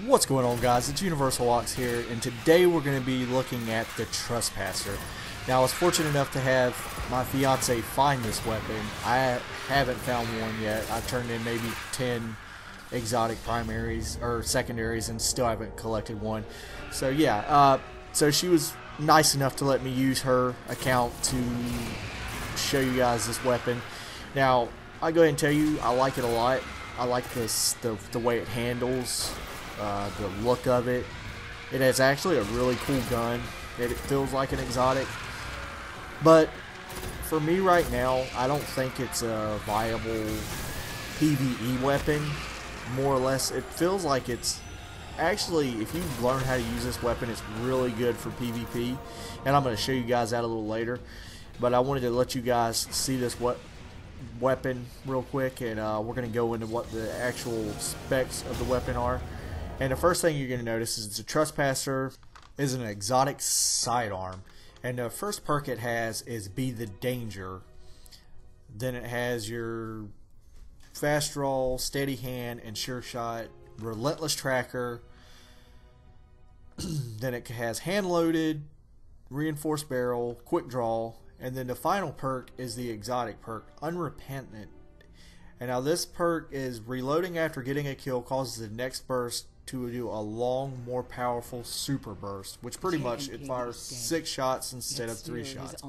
What's going on, guys? It's Universal Ox here, and today we're going to be looking at the Trespasser. Now, I was fortunate enough to have my fiance find this weapon. I haven't found one yet. I've turned in maybe 10 exotic primaries or secondaries and still haven't collected one. So yeah, so she was nice enough to let me use her account to show you guys this weapon. Now, I'll go ahead and tell you, I like it a lot. I like the way it handles. The look of it. It is actually a really cool gun. It feels like an exotic. But for me right now, I don't think it's a viable PvE weapon. More or less, it feels like it's actually, if you learn how to use this weapon, it's really good for PvP. And I'm going to show you guys that a little later. But I wanted to let you guys see this weapon real quick, and we're going to go into what the actual specs of the weapon are. And the first thing you're going to notice is the Trespasser is an exotic sidearm. And the first perk it has is Be the Danger. Then it has your Fast Draw, Steady Hand, and Sure Shot, Relentless Tracker. Then it has Hand Loaded, Reinforced Barrel, Quick Draw. And then the final perk is the exotic perk, Unrepentant. And now this perk is reloading after getting a kill causes the next burst to do a long, more powerful super burst, which pretty much it fires 6 shots instead of 3 shots.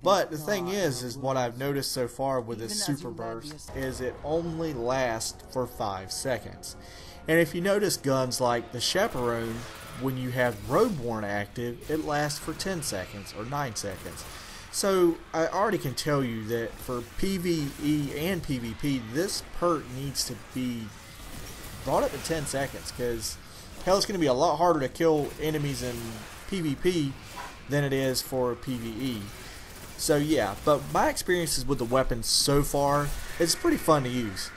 But the thing is what I've noticed so far with this super burst is it only lasts for 5 seconds. And if you notice guns like the Chaperone, when you have Roadborne active, it lasts for 10 seconds or 9 seconds. So I already can tell you that for PvE and PvP, this perk needs to be brought up to 10 seconds, because hell, it's going to be a lot harder to kill enemies in PvP than it is for PvE. So yeah, but my experiences with the weapon so far, it's pretty fun to use.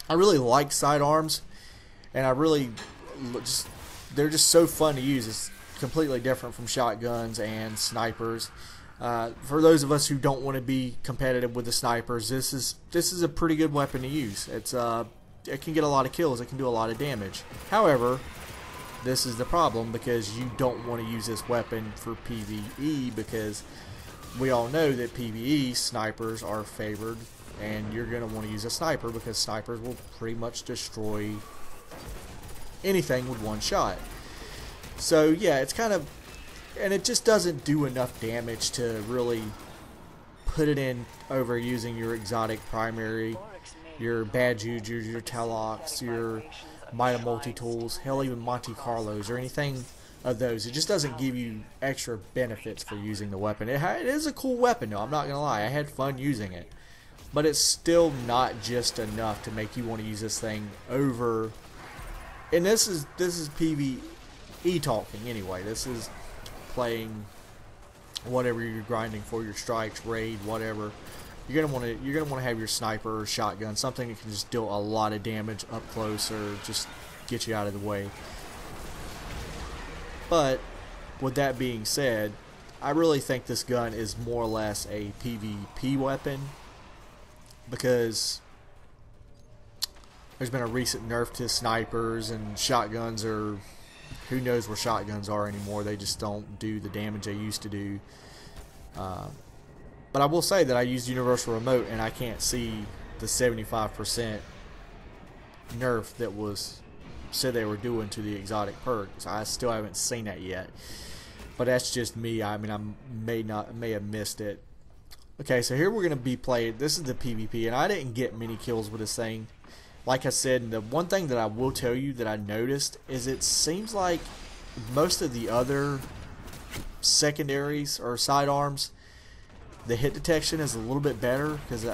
I really like sidearms, and I really they're just so fun to use. It's completely different from shotguns and snipers. For those of us who don't want to be competitive with the snipers, this is a pretty good weapon to use. It can get a lot of kills. It can do a lot of damage. However, this is the problem, because you don't want to use this weapon for PvE, because we all know that PvE snipers are favored, and you're going to want to use a sniper because snipers will pretty much destroy anything with one shot. So yeah, it's kind of, and it just doesn't do enough damage to really put it in over using your exotic primary, your Bad Juju, your Telox, your Mida Multi-Tools, hell, even Monte Carlos, or anything of those. It just doesn't give you extra benefits for using the weapon. It is a cool weapon, though, I'm not going to lie. I had fun using it. But it's still not just enough to make you want to use this thing over. And this is PvE talking anyway. This is playing whatever you're grinding for, your strikes, raid, whatever. You're gonna want to have your sniper or shotgun, something that can just deal a lot of damage up close or just get you out of the way. But with that being said, I really think this gun is more or less a PvP weapon, because there's been a recent nerf to snipers, and shotguns are, who knows where shotguns are anymore. They just don't do the damage they used to do. But I will say that I used Universal Remote, and I can't see the 75% nerf that was said they were doing to the exotic perks. I still haven't seen that yet. But that's just me. I mean, I may have missed it. Okay, so here we're going to be playing. This is the PvP, and I didn't get many kills with this thing. Like I said, the one thing that I will tell you that I noticed is it seems like most of the other secondaries or sidearms, the hit detection is a little bit better, because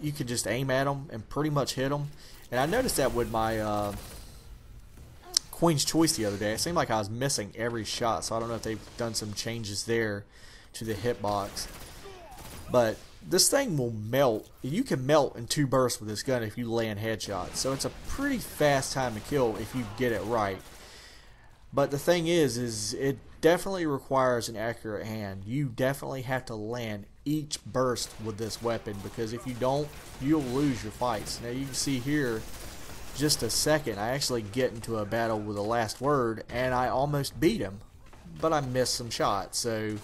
you can just aim at them and pretty much hit them. And I noticed that with my Queen's Choice the other day. It seemed like I was missing every shot, so I don't know if they've done some changes there to the hitbox. But this thing will melt. You can melt in 2 bursts with this gun if you land headshots. So it's a pretty fast time to kill if you get it right. But the thing is it definitely requires an accurate hand. You definitely have to land each burst with this weapon, because if you don't, you'll lose your fights. Now you can see here just a second, I actually get into a battle with the last word, and I almost beat him. But I missed some shots, so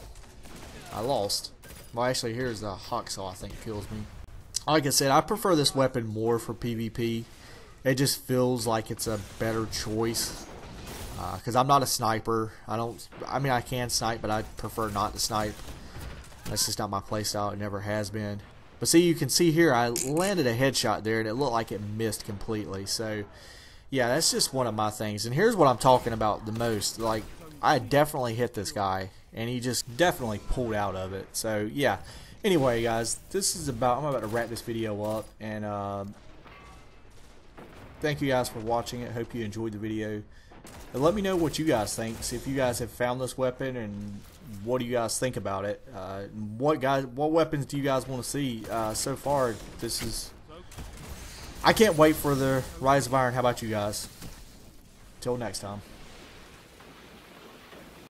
I lost. Well, actually, here's the Hawksaw, I think, kills me. Like I said, I prefer this weapon more for PvP. It just feels like it's a better choice. Because I'm not a sniper. I mean, I can snipe, but I prefer not to snipe. That's just not my playstyle. It never has been. But see, you can see here, I landed a headshot there, and it looked like it missed completely. So, yeah, that's just one of my things. And here's what I'm talking about the most. Like, I definitely hit this guy, and he just definitely pulled out of it. So, yeah. Anyway, guys, I'm about to wrap this video up. And thank you guys for watching it. Hope you enjoyed the video. And let me know what you guys think. See if you guys have found this weapon, and what do you guys think about it? What weapons do you guys want to see? So far, I can't wait for the Rise of Iron. How about you guys? Till next time.